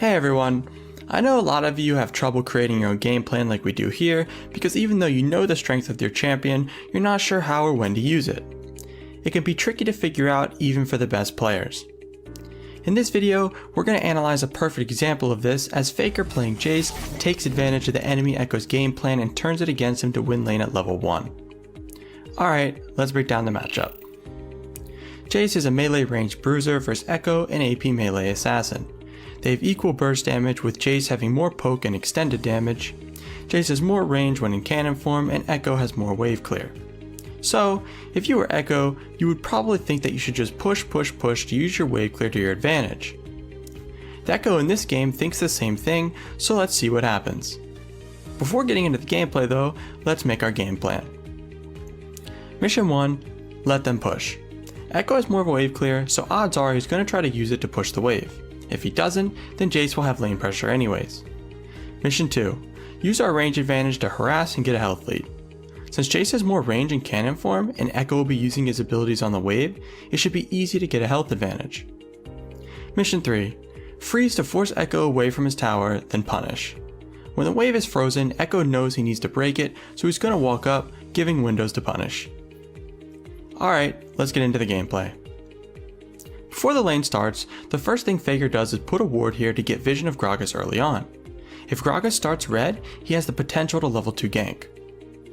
Hey everyone! I know a lot of you have trouble creating your own game plan like we do here, because even though you know the strength of your champion, you're not sure how or when to use it. It can be tricky to figure out even for the best players. In this video, we're going to analyze a perfect example of this as Faker playing Jace takes advantage of the enemy Echo's game plan and turns it against him to win lane at level 1. Alright, let's break down the matchup. Jace is a melee ranged bruiser versus Echo, an AP melee assassin. They have equal burst damage, with Jace having more poke and extended damage. Jace has more range when in cannon form, and Echo has more wave clear. So, if you were Echo, you would probably think that you should just push to use your wave clear to your advantage. The Echo in this game thinks the same thing, so let's see what happens. Before getting into the gameplay though, let's make our game plan. Mission 1, let them push. Echo has more of a wave clear, so odds are he's going to try to use it to push the wave. If he doesn't, then Jace will have lane pressure anyways. Mission 2. Use our range advantage to harass and get a health lead. Since Jace has more range in cannon form and Echo will be using his abilities on the wave, it should be easy to get a health advantage. Mission 3. Freeze to force Echo away from his tower, then punish. When the wave is frozen, Echo knows he needs to break it, so he's going to walk up, giving windows to punish. Alright, let's get into the gameplay. Before the lane starts, the first thing Faker does is put a ward here to get vision of Gragas early on. If Gragas starts red, he has the potential to level 2 gank.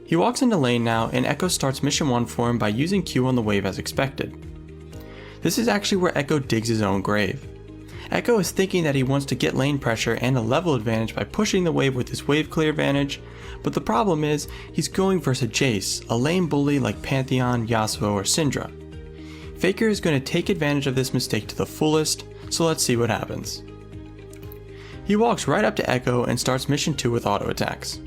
He walks into lane now, and Echo starts mission 1 for him by using Q on the wave as expected. This is actually where Echo digs his own grave. Echo is thinking that he wants to get lane pressure and a level advantage by pushing the wave with his wave clear advantage, but the problem is he's going versus Jace, a lane bully like Pantheon, Yasuo, or Syndra. Faker is going to take advantage of this mistake to the fullest, so let's see what happens. He walks right up to Echo and starts mission 2 with auto attacks.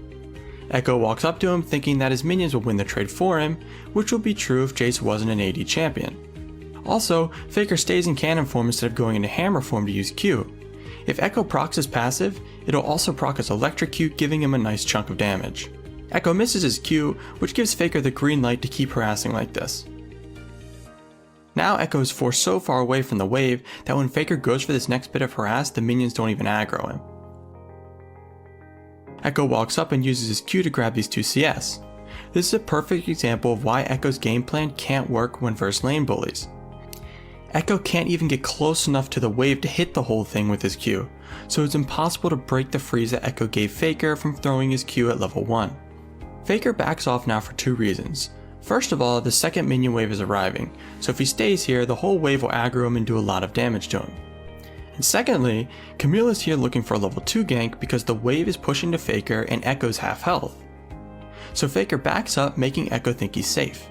Echo walks up to him thinking that his minions will win the trade for him, which would be true if Jace wasn't an AD champion. Also, Faker stays in cannon form instead of going into hammer form to use Q. If Echo procs his passive, it'll also proc his electric Q, giving him a nice chunk of damage. Echo misses his Q, which gives Faker the green light to keep harassing like this. Now Echo is forced so far away from the wave that when Faker goes for this next bit of harass, the minions don't even aggro him. Echo walks up and uses his Q to grab these 2 CS. This is a perfect example of why Echo's game plan can't work when versus lane bullies. Echo can't even get close enough to the wave to hit the whole thing with his Q, so it's impossible to break the freeze that Echo gave Faker from throwing his Q at level 1. Faker backs off now for 2 reasons. First of all, the second minion wave is arriving, so if he stays here, the whole wave will aggro him and do a lot of damage to him. And secondly, Camille is here looking for a level 2 gank because the wave is pushing to Faker and Echo's half health. So Faker backs up, making Echo think he's safe.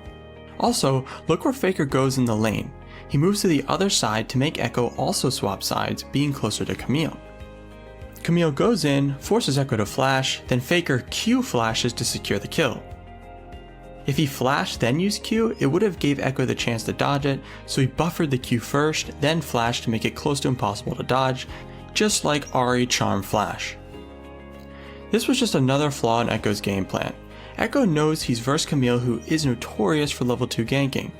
Also, look where Faker goes in the lane. He moves to the other side to make Echo also swap sides, being closer to Camille. Camille goes in, forces Echo to flash, then Faker Q flashes to secure the kill. If he flashed then used Q, it would have gave Echo the chance to dodge it, so he buffered the Q first, then flashed to make it close to impossible to dodge, just like Ahri Charm Flash. This was just another flaw in Echo's game plan. Echo knows he's versus Camille, who is notorious for level 2 ganking.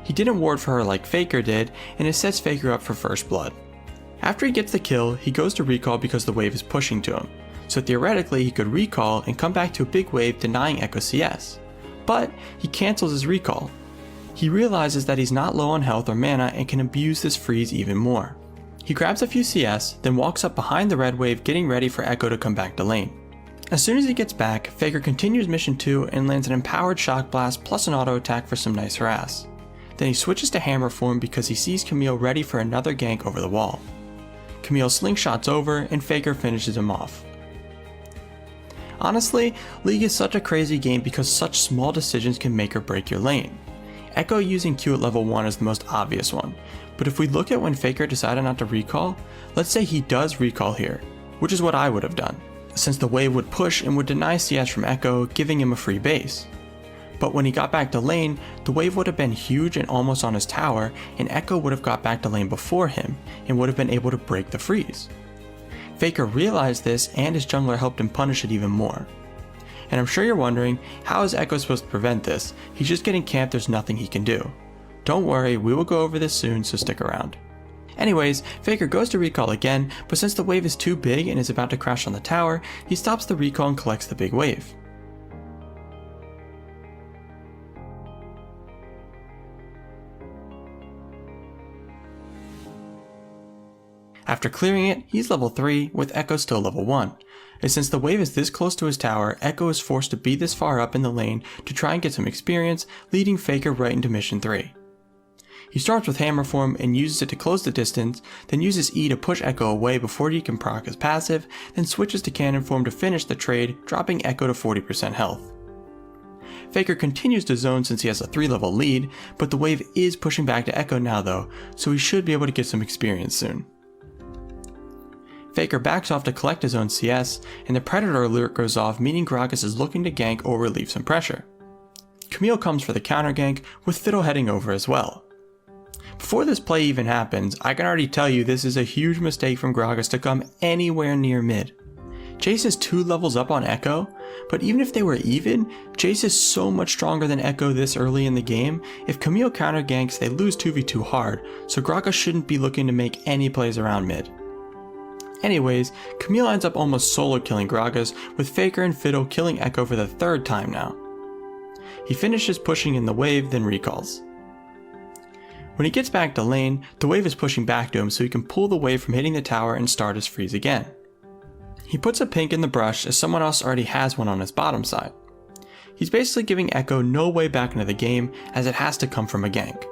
He didn't ward for her like Faker did, and it sets Faker up for first blood. After he gets the kill, he goes to recall because the wave is pushing to him, so theoretically he could recall and come back to a big wave denying Echo CS. But he cancels his recall. He realizes that he's not low on health or mana and can abuse this freeze even more. He grabs a few CS, then walks up behind the red wave, getting ready for Echo to come back to lane. As soon as he gets back, Faker continues mission 2 and lands an empowered shock blast plus an auto attack for some nice harass. Then he switches to hammer form because he sees Camille ready for another gank over the wall. Camille slingshots over and Faker finishes him off. Honestly, League is such a crazy game because such small decisions can make or break your lane. Echo using Q at level 1 is the most obvious one, but if we look at when Faker decided not to recall, let's say he does recall here, which is what I would have done, since the wave would push and would deny CS from Echo, giving him a free base. But when he got back to lane, the wave would have been huge and almost on his tower, and Echo would have got back to lane before him, and would have been able to break the freeze. Faker realized this and his jungler helped him punish it even more. And I'm sure you're wondering, how is Echo supposed to prevent this? He's just getting camped, there's nothing he can do. Don't worry, we will go over this soon, so stick around. Anyways, Faker goes to recall again, but since the wave is too big and is about to crash on the tower, he stops the recall and collects the big wave. After clearing it, he's level 3, with Echo still level 1. And since the wave is this close to his tower, Echo is forced to be this far up in the lane to try and get some experience, leading Faker right into mission 3. He starts with Hammer Form and uses it to close the distance, then uses E to push Echo away before he can proc his passive, then switches to Cannon Form to finish the trade, dropping Echo to 40% health. Faker continues to zone since he has a 3 level lead, but the wave is pushing back to Echo now though, so he should be able to get some experience soon. Faker backs off to collect his own CS, and the Predator alert goes off, meaning Gragas is looking to gank or relieve some pressure. Camille comes for the counter gank, with Fiddle heading over as well. Before this play even happens, I can already tell you this is a huge mistake from Gragas to come anywhere near mid. Jace is 2 levels up on Echo, but even if they were even, Jace is so much stronger than Echo this early in the game. If Camille counter ganks, they lose 2v2 hard, so Gragas shouldn't be looking to make any plays around mid. Anyways, Camille ends up almost solo killing Gragas, with Faker and Fiddle killing Echo for the 3rd time now. He finishes pushing in the wave, then recalls. When he gets back to lane, the wave is pushing back to him so he can pull the wave from hitting the tower and start his freeze again. He puts a pink in the brush as someone else already has one on his bottom side. He's basically giving Echo no way back into the game as it has to come from a gank.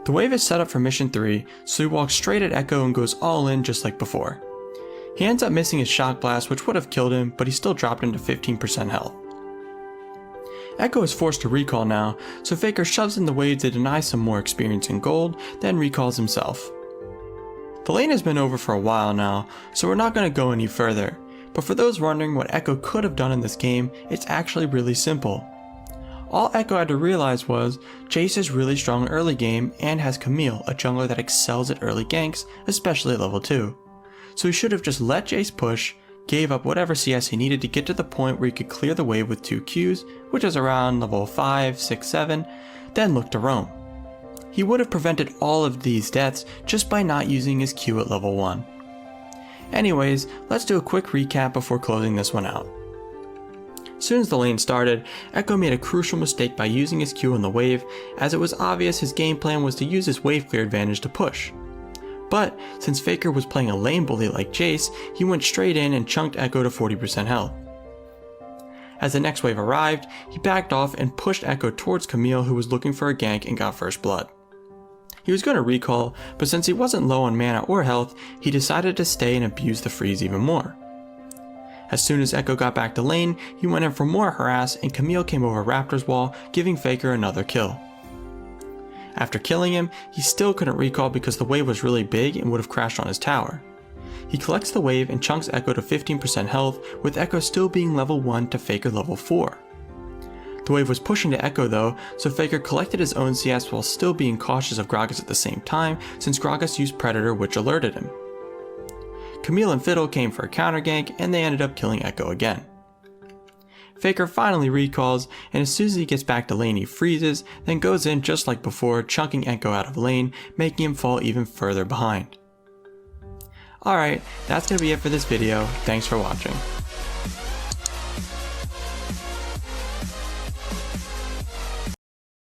The wave is set up for mission 3, so he walks straight at Echo and goes all in just like before. He ends up missing his shock blast, which would have killed him, but he still dropped him to 15% health. Echo is forced to recall now, so Faker shoves in the wave to deny some more experience in gold, then recalls himself. The lane has been over for a while now, so we're not going to go any further, but for those wondering what Echo could have done in this game, it's actually really simple. All Echo had to realize was, Jace is really strong early game and has Camille, a jungler that excels at early ganks, especially at level 2. So he should have just let Jace push, gave up whatever CS he needed to get to the point where he could clear the wave with 2 Qs, which is around level 5, 6, 7, then look to roam. He would have prevented all of these deaths just by not using his Q at level 1. Anyways, let's do a quick recap before closing this one out. As soon as the lane started, Echo made a crucial mistake by using his Q on the wave, as it was obvious his game plan was to use his wave clear advantage to push. But since Faker was playing a lane bully like Jace, he went straight in and chunked Echo to 40% health. As the next wave arrived, he backed off and pushed Echo towards Camille, who was looking for a gank and got first blood. He was going to recall, but since he wasn't low on mana or health, he decided to stay and abuse the freeze even more. As soon as Echo got back to lane, he went in for more harass and Camille came over Raptor's wall, giving Faker another kill. After killing him, he still couldn't recall because the wave was really big and would have crashed on his tower. He collects the wave and chunks Echo to 15% health, with Echo still being level 1 to Faker level 4. The wave was pushing to Echo though, so Faker collected his own CS while still being cautious of Gragas at the same time, since Gragas used Predator, which alerted him. Camille and Fiddle came for a counter gank and they ended up killing Echo again. Faker finally recalls, and as soon as he gets back to lane he freezes, then goes in just like before, chunking Echo out of lane, making him fall even further behind. Alright, that's going to be it for this video. Thanks for watching.